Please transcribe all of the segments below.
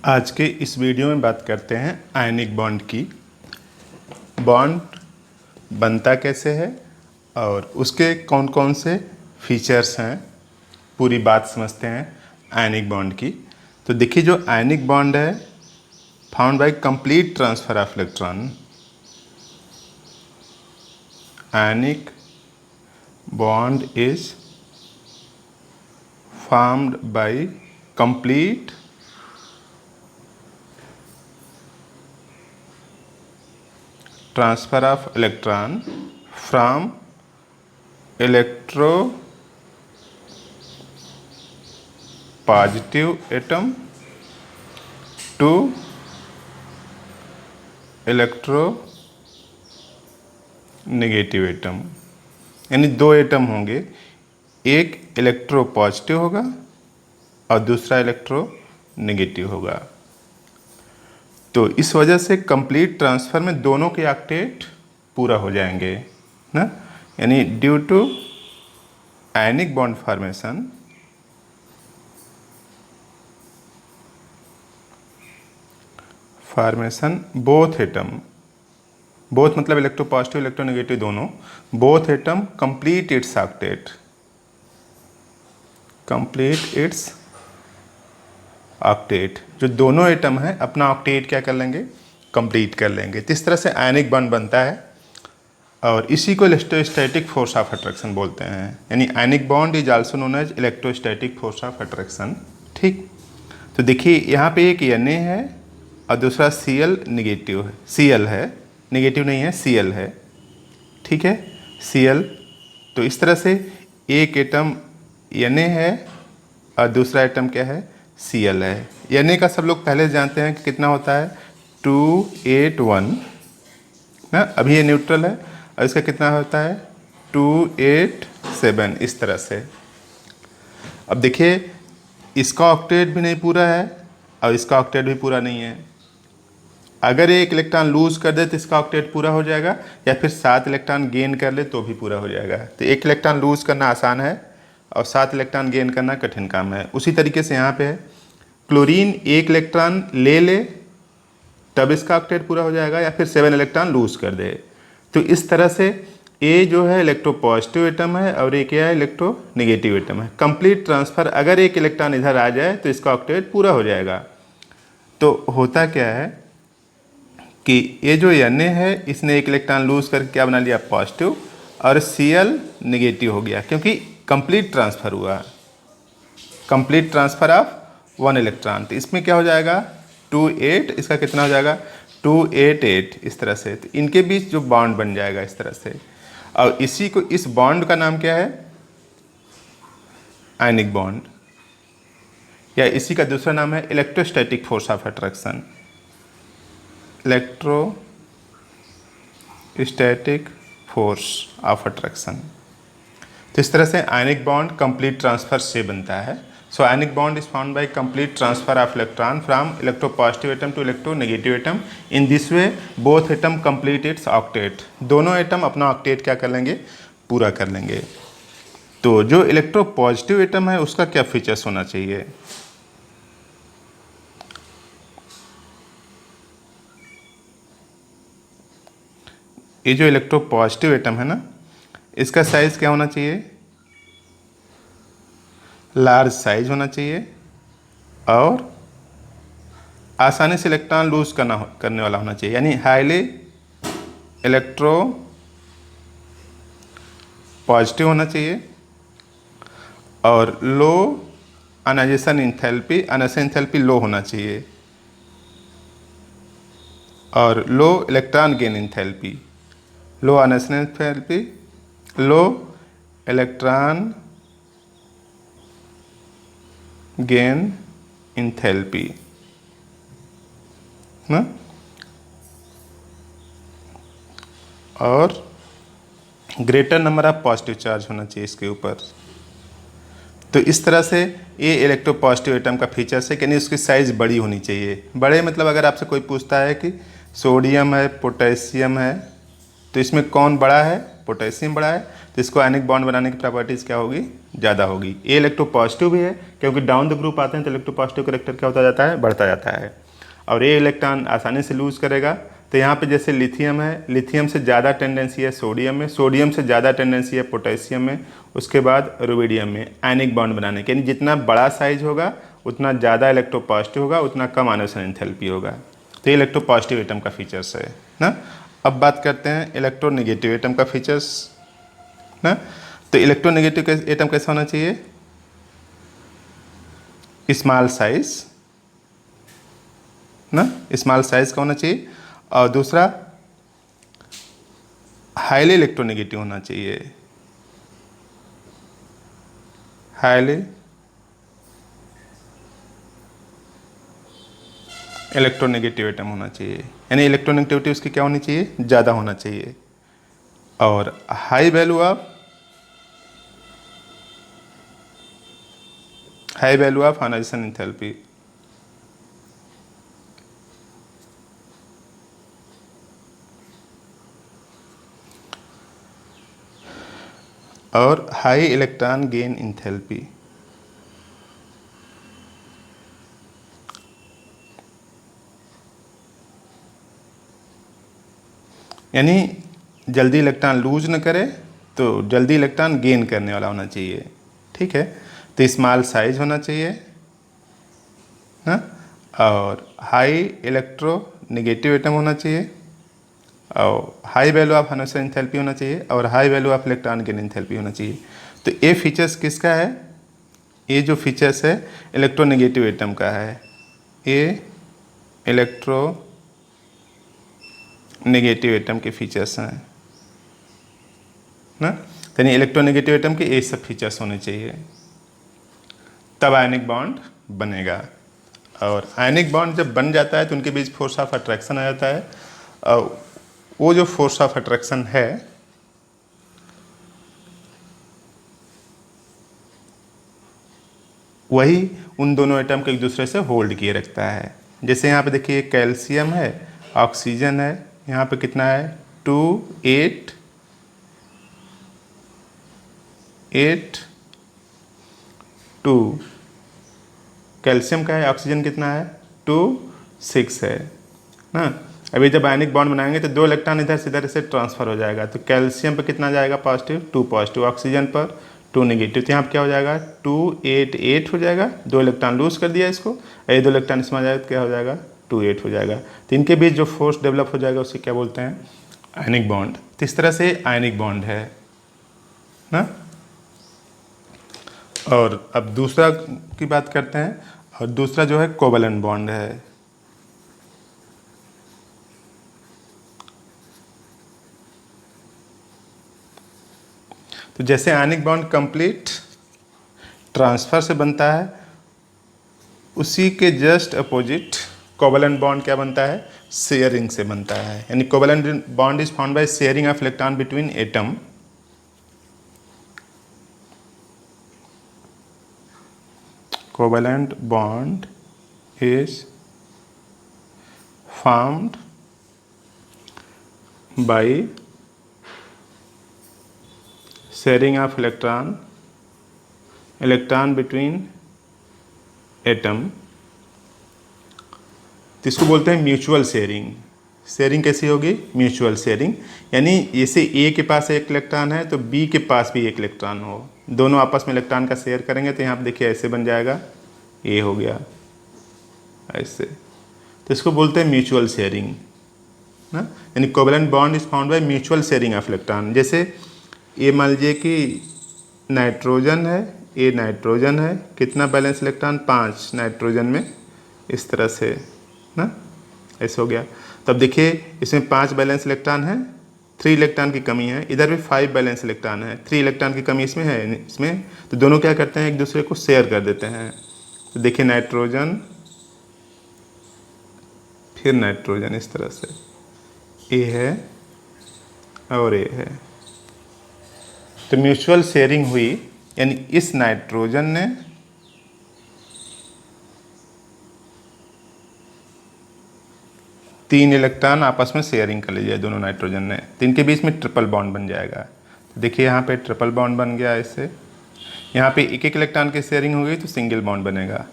आज के इस वीडियो में बात करते हैं आयनिक बॉन्ड की। बॉन्ड बनता कैसे है और उसके कौन कौन से फीचर्स हैं, पूरी बात समझते हैं आयनिक बॉन्ड की। तो देखिए, जो आयनिक बॉन्ड है found by complete transfer of electron. Ionic bond is formed by complete transfer of electron from electropositive atom to electronegative atom। यानी दो एटम होंगे, एक इलेक्ट्रो पॉजिटिव होगा और दूसरा इलेक्ट्रो नेगेटिव होगा। तो इस वजह से कंप्लीट ट्रांसफर में दोनों के ऑक्टेट पूरा हो जाएंगे ना। यानी due to ionic bond formation both atom, both मतलब इलेक्ट्रो पॉजिटिव इलेक्ट्रो नेगेटिव दोनों, both atom complete its octet, complete its octet. जो दोनों एटम हैं अपना ऑक्टेट क्या कर लेंगे, कंप्लीट कर लेंगे। तो इस तरह से आयनिक बॉन्ड बनता है और इसी को इलेक्ट्रोस्टैटिक फोर्स ऑफ अट्रैक्शन बोलते हैं। यानी ionic bond is also known as electrostatic force of attraction. ठीक, तो देखिए यहाँ पे एक Na है और दूसरा Cl नेगेटिव है, Cl है, नेगेटिव नहीं है, Cl है। ठीक है, Cl। तो इस तरह से एक एटम Na है और दूसरा एटम क्या है, Cl है। Na का सब लोग पहले जानते हैं कि कितना होता है, 281 ना। अभी ये न्यूट्रल है और इसका कितना होता है, 287। इस तरह से अब देखिए, इसका ऑक्टेट भी नहीं पूरा है और इसका ऑक्टेट भी पूरा नहीं है। अगर एक इलेक्ट्रॉन लूज कर दे तो इसका ऑक्टेट पूरा हो जाएगा, या फिर 7 इलेक्ट्रॉन गेन कर ले तो भी पूरा हो जाएगा। तो एक इलेक्ट्रॉन लूज करना आसान है और 7 इलेक्ट्रॉन गेन करना कठिन काम है। उसी तरीके से यहाँ पे है, क्लोरीन एक इलेक्ट्रॉन ले ले तब इसका ऑक्टेट पूरा हो जाएगा, या फिर 7 इलेक्ट्रॉन लूज कर दे। तो इस तरह से ए जो है इलेक्ट्रो पॉजिटिव एटम है और एक क्या है, इलेक्ट्रो नेगेटिव एटम है। कंप्लीट ट्रांसफर, अगर एक इलेक्ट्रॉन इधर आ जाए तो इसका ऑक्टेट पूरा हो जाएगा। तो होता क्या है कि ये जो Na है इसने एक इलेक्ट्रॉन लूज करके क्या बना लिया, पॉजिटिव, और Cl नेगेटिव हो गया क्योंकि कंप्लीट ट्रांसफर हुआ, कंप्लीट ट्रांसफर ऑफ 1 इलेक्ट्रॉन। तो इसमें क्या हो जाएगा, 28, इसका कितना हो जाएगा, 288। इस तरह से तो इनके बीच जो बॉन्ड बन जाएगा इस तरह से, और इसी को, इस बॉन्ड का नाम क्या है, आयनिक बॉन्ड, या इसी का दूसरा नाम है electrostatic force of attraction, electrostatic force of attraction. तो इस तरह से आयनिक बॉन्ड कंप्लीट ट्रांसफर से बनता है। So ionic bond is found by complete transfer of electron from electropositive atom to electronegative atom. In this way both atom complete its octet. दोनों atom अपना octet क्या कर लेंगे, पूरा कर लेंगे। तो जो इलेक्ट्रोपॉजिटिव एटम है उसका क्या फीचर्स होना चाहिए, ये जो इलेक्ट्रोपॉजिटिव एटम है ना, इसका साइज क्या होना चाहिए, लार्ज साइज होना चाहिए और आसानी से इलेक्ट्रॉन लूज करने वाला होना चाहिए। यानी हाईली इलेक्ट्रो पॉजिटिव होना चाहिए और लो अनाइजेशन इंथैल्पी, अनाइजेशन इंथैल्पी लो होना चाहिए, और लो इलेक्ट्रॉन गेन इंथैल्पी, लो अनाइजेशन enthalpy, low electron gain enthalpy ना, और greater number of positive charge होना चाहिए इसके ऊपर। तो इस तरह से ये इलेक्ट्रोपॉजिटिव एटम का फीचर्स है, यानी उसकी साइज़ बड़ी होनी चाहिए। बड़े मतलब अगर आपसे कोई पूछता है कि सोडियम है, पोटेशियम है, तो इसमें कौन बड़ा है, पोटेशियम बड़ा है। तो इसको आयनिक बॉन्ड बनाने की प्रॉपर्टीज़ क्या होगी, ज़्यादा होगी। ए इलेक्ट्रोपॉजिटिव भी है क्योंकि डाउन द ग्रुप आते हैं तो इलेक्ट्रोपॉजिटिव करेक्टर क्या होता जाता है, बढ़ता जाता है। और ए इलेक्ट्रॉन आसानी से लूज करेगा। तो यहाँ पे जैसे लिथियम है, लिथियम से ज़्यादा टेंडेंसी है सोडियम में, सोडियम से ज़्यादा टेंडेंसी है पोटेशियम में, उसके बाद रुबिडियम में आयनिक बॉन्ड बनाने के। यानी जितना बड़ा साइज होगा उतना ज़्यादा इलेक्ट्रोपॉजिटिव होगा, उतना कम आयनाइजेशन एंथैल्पी होगा। तो ये इलेक्ट्रोपॉजिटिव एटम का फीचर्स है ना। अब बात करते हैं इलेक्ट्रोनेगेटिव एटम का फीचर्स ना। तो इलेक्ट्रोनेगेटिव एटम कैसा होना चाहिए, स्मॉल साइज ना, स्मॉल साइज का होना चाहिए। और दूसरा हाईली इलेक्ट्रोनेगेटिव होना चाहिए, हाईली इलेक्ट्रोनेगेटिव एटम होना चाहिए, यानी इलेक्ट्रोनेगेटिविटी उसकी क्या होनी चाहिए, ज़्यादा होना चाहिए। और high value of ionisation enthalpy, और हाई इलेक्ट्रॉन गेन एंथैल्पी। यानी जल्दी इलेक्ट्रॉन लूज न करे तो जल्दी इलेक्ट्रॉन गेन करने वाला होना चाहिए, ठीक है। तो स्मॉल साइज होना चाहिए ना, और हाई इलेक्ट्रोनेगेटिव एटम होना चाहिए, और high value of ionisation enthalpy होना चाहिए, और high value of electron gain enthalpy होना चाहिए। तो ये फीचर्स किसका है, ये जो फीचर्स है इलेक्ट्रोनेगेटिव एटम का है, ये इलेक्ट्रोनेगेटिव एटम के फीचर्स हैं ना। यानी इलेक्ट्रोनेगेटिव एटम के ये सब फीचर्स होने चाहिए, तब आयनिक बॉन्ड बनेगा। और आयनिक बॉन्ड जब बन जाता है तो उनके बीच फोर्स ऑफ अट्रैक्शन आ जाता है, और वो जो फोर्स ऑफ अट्रैक्शन है वही उन दोनों एटम को एक दूसरे से होल्ड किए रखता है। जैसे यहाँ पे देखिए कैल्शियम है, ऑक्सीजन है, यहाँ पे कितना है 2 8 8 2, कैल्शियम का है, ऑक्सीजन कितना है 2 6 है ना। अभी जब आयनिक बॉन्ड बनाएंगे तो 2 इलेक्ट्रॉन इधर से ट्रांसफर हो जाएगा, तो कैल्शियम पर कितना जाएगा पॉजिटिव 2 पॉजिटिव, ऑक्सीजन पर 2 नेगेटिव। तो यहाँ पर क्या हो जाएगा 2 8 8 हो जाएगा, 2 इलेक्ट्रॉन लूज कर दिया इसको, ये 2 इलेक्ट्रॉन इसमें आ जाएगा तो क्या हो जाएगा 2 8 हो जाएगा। तो इनके बीच जो फोर्स डेवलप हो जाएगा उसे क्या बोलते हैं, आयनिक बॉन्ड। तो इस तरह से आयनिक बॉन्ड है ना। और अब दूसरा की बात करते हैं, और दूसरा जो है कोवलेंट बॉन्ड है। तो जैसे आयनिक बॉन्ड कंप्लीट ट्रांसफर से बनता है, उसी के जस्ट अपोजिट कोवलेंट बॉन्ड क्या बनता है, शेयरिंग से बनता है। यानी covalent bond is found by sharing of electron between atom. Covalent bond is formed by sharing of electron between atom। तो इसको बोलते हैं म्यूचुअल शेयरिंग। शेयरिंग कैसी होगी, म्यूचुअल शेयरिंग, यानी जैसे ए के पास एक इलेक्ट्रॉन है तो बी के पास भी एक इलेक्ट्रॉन हो, दोनों आपस में इलेक्ट्रॉन का शेयर करेंगे। तो यहाँ पे देखिए ऐसे बन जाएगा, ए हो गया ऐसे, तो इसको बोलते हैं म्यूचुअल शेयरिंग ना। यानी covalent bond is found by mutual sharing of electron. जैसे ये मान लीजिए कि नाइट्रोजन है, ये नाइट्रोजन है, कितना बैलेंस इलेक्ट्रॉन 5 नाइट्रोजन में, इस तरह से ना, ऐसे हो गया। तब देखिए इसमें 5 बैलेंस इलेक्ट्रॉन है, 3 इलेक्ट्रॉन की कमी है, इधर भी 5 बैलेंस इलेक्ट्रॉन है, 3 इलेक्ट्रॉन की कमी इसमें है, इसमें तो दोनों क्या करते हैं, एक दूसरे को शेयर कर देते हैं। तो देखिए नाइट्रोजन फिर नाइट्रोजन, इस तरह से ए है और ए है, तो म्यूचुअल शेयरिंग हुई। यानी इस नाइट्रोजन ने तीन इलेक्ट्रॉन आपस में शेयरिंग कर लीजिए दोनों नाइट्रोजन ने, तो इनके बीच में ट्रिपल बॉन्ड बन जाएगा। देखिए यहाँ पे ट्रिपल बॉन्ड बन गया इससे। यहाँ पे एक एक इलेक्ट्रॉन की शेयरिंग होगी तो सिंगल बॉन्ड बनेगा,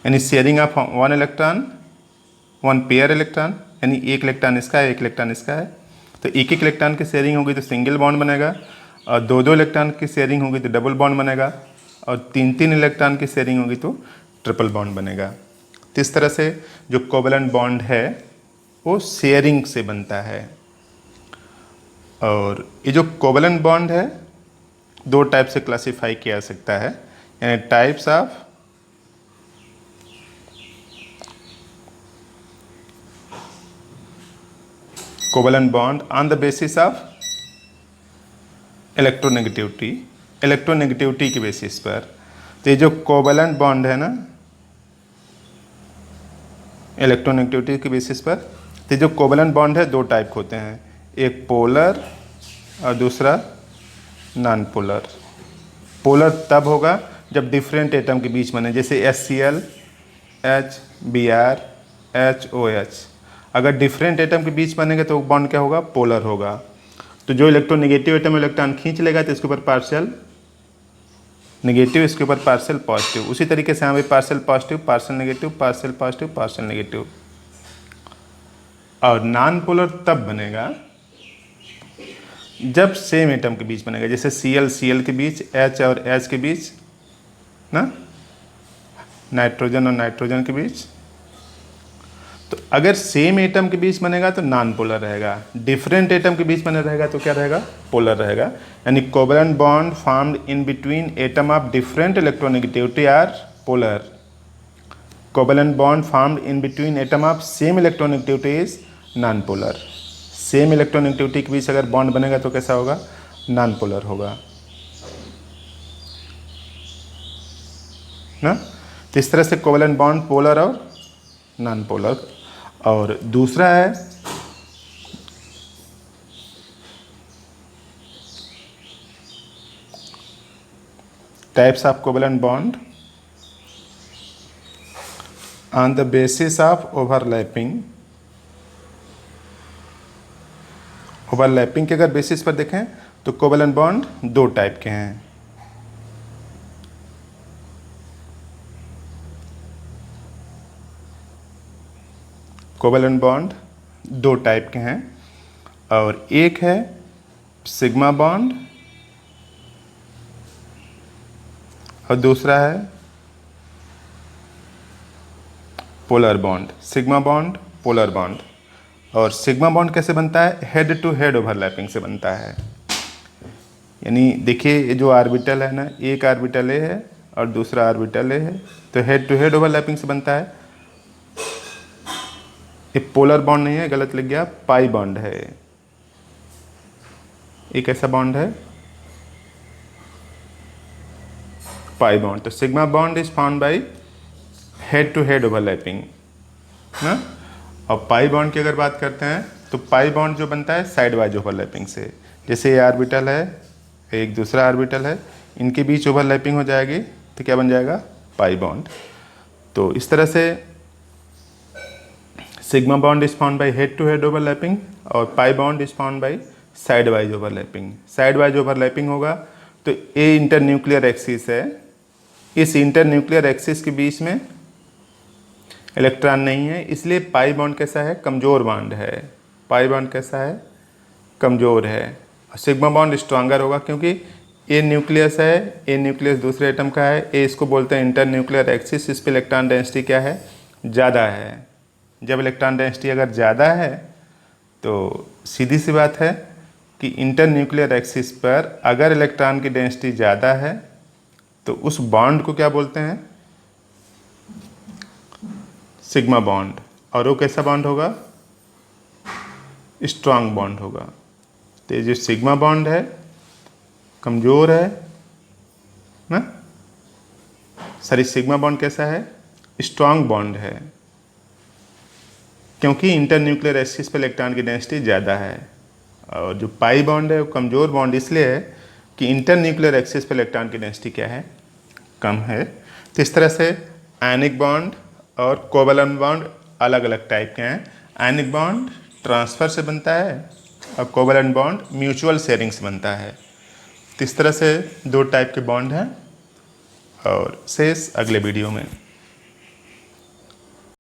यानी sharing of 1 electron 1 pair electron, यानी एक इलेक्ट्रॉन इसका है एक इलेक्ट्रॉन इसका है, तो एक एक इलेक्ट्रॉन की शेयरिंग होगी तो सिंगल बॉन्ड बनेगा, और दो दो इलेक्ट्रॉन की शेयरिंग होगी तो डबल बॉन्ड बनेगा, और तीन तीन इलेक्ट्रॉन की शेयरिंग होगी तो ट्रिपल बॉन्ड बनेगा। तो इस तरह से जो कोवलेंट बॉन्ड है वो शेयरिंग से बनता है। और ये जो कोवलेंट बॉन्ड है दो टाइप से क्लासिफाई किया जा सकता है, यानी types of covalent bond on the basis of electronegativity, electronegativity के बेसिस पर। तो ये जो कोवलेंट बॉन्ड है ना इलेक्ट्रोनेगेटिविटी के बेसिस पर, तो जो कोवलेंट बॉन्ड है दो टाइप होते हैं, एक पोलर और दूसरा नॉन पोलर। पोलर तब होगा जब डिफरेंट एटम के बीच बने, जैसे HCl HBr HOH। अगर डिफरेंट एटम के बीच बनेंगे तो बॉन्ड क्या होगा, पोलर होगा। तो जो इलेक्ट्रोनेगेटिव एटम इलेक्ट्रॉन खींच लेगा तो इसके ऊपर पार्शियल नेगेटिव, इसके ऊपर पार्शियल पॉजिटिव। उसी तरीके से यहाँ पे partial positive partial negative partial positive partial negative. और नॉन पोलर तब बनेगा जब सेम एटम के बीच बनेगा, जैसे Cl के बीच, H और H के बीच ना, नाइट्रोजन और नाइट्रोजन के बीच। तो अगर सेम एटम के बीच बनेगा तो नॉन पोलर रहेगा, डिफरेंट एटम के बीच बने रहेगा तो क्या रहेगा, पोलर रहेगा। यानी covalent bond formed in between atom of different electronegativity are polar. Covalent bond formed in between atom of same electronegativity is non polar. Same electronegativity के बीच अगर बॉन्ड बनेगा तो कैसा होगा, नॉन पोलर होगा ना। तो इस तरह से कोवलेंट बॉन्ड पोलर और नॉन पोलर। और दूसरा है types of covalent bond on the basis of overlapping. Overlapping के अगर बेसिस पर देखें तो कोवलेंट बॉन्ड दो टाइप के हैं। कोवलेंट बॉन्ड दो टाइप के हैं, और एक है सिग्मा बॉन्ड और दूसरा है polar bond. Sigma bond polar bond. और सिग्मा बॉन्ड कैसे बनता है, हेड टू हेड ओवरलैपिंग से बनता है। यानी देखिए ये जो ऑर्बिटल है ना, एक ऑर्बिटल ए है और दूसरा ऑर्बिटल ए है, तो हेड टू हेड ओवरलैपिंग से बनता है। ये पोलर बॉन्ड नहीं है, गलत लिख गया, पाई बॉन्ड है। एक ऐसा बॉन्ड है पाई बॉन्ड। तो sigma bond is found by head to head overlapping ना। और पाई बॉन्ड की अगर बात करते हैं तो पाई बॉन्ड जो बनता है साइड वाइज ओवरलैपिंग से। जैसे ये ऑर्बिटल है, एक दूसरा ऑर्बिटल है, इनके बीच ओवरलैपिंग हो जाएगी तो क्या बन जाएगा, पाई बॉन्ड। तो इस तरह से sigma bond is found by head to head overlapping और pi bond is found by side wise overlapping. Side wise overlapping होगा तो ए इंटरन्यूक्लियर एक्सिस है, इस इंटरन्यूक्लियर एक्सिस के बीच में इलेक्ट्रॉन नहीं है, इसलिए पाई बॉन्ड कैसा है, कमज़ोर बॉन्ड है। पाई बॉन्ड कैसा है, कमज़ोर है। और सिग्मा बॉन्ड स्ट्रांगर होगा क्योंकि ए न्यूक्लियस है, ए न्यूक्लियस दूसरे एटम का है, ए इसको बोलते हैं इंटरन्यूक्लियर एक्सिस, इस पर इलेक्ट्रॉन डेंसिटी क्या है, ज़्यादा है। जब इलेक्ट्रॉन डेंसिटी अगर ज़्यादा है तो सीधी सी बात है कि इंटरन्यूक्लियर एक्सिस पर अगर इलेक्ट्रॉन की डेंसिटी ज़्यादा है तो उस बॉन्ड को क्या बोलते हैं, सिग्मा बॉन्ड। और वो कैसा बॉन्ड होगा, स्ट्रांग बॉन्ड होगा। तो ये जो सिग्मा बॉन्ड है कमज़ोर है ना, सॉरी सिग्मा बॉन्ड कैसा है, स्ट्रांग बॉन्ड है, क्योंकि इंटरन्यूक्लियर एक्सिस पर इलेक्ट्रॉन की डेंसिटी ज़्यादा है। और जो पाई बॉन्ड है वो कमज़ोर बॉन्ड इसलिए है कि इंटरन्यूक्लियर एक्सिस पर इलेक्ट्रॉन की डेंसिटी क्या है, कम है। तो इस तरह से आयनिक बॉन्ड और कोवलेंट बॉन्ड अलग अलग टाइप के हैं। आयनिक बॉन्ड ट्रांसफ़र से बनता है और कोवैलेंट बॉन्ड म्यूचुअल शेयरिंग से बनता है। तो इस तरह से 2 टाइप के बॉन्ड हैं और शेष अगले वीडियो में।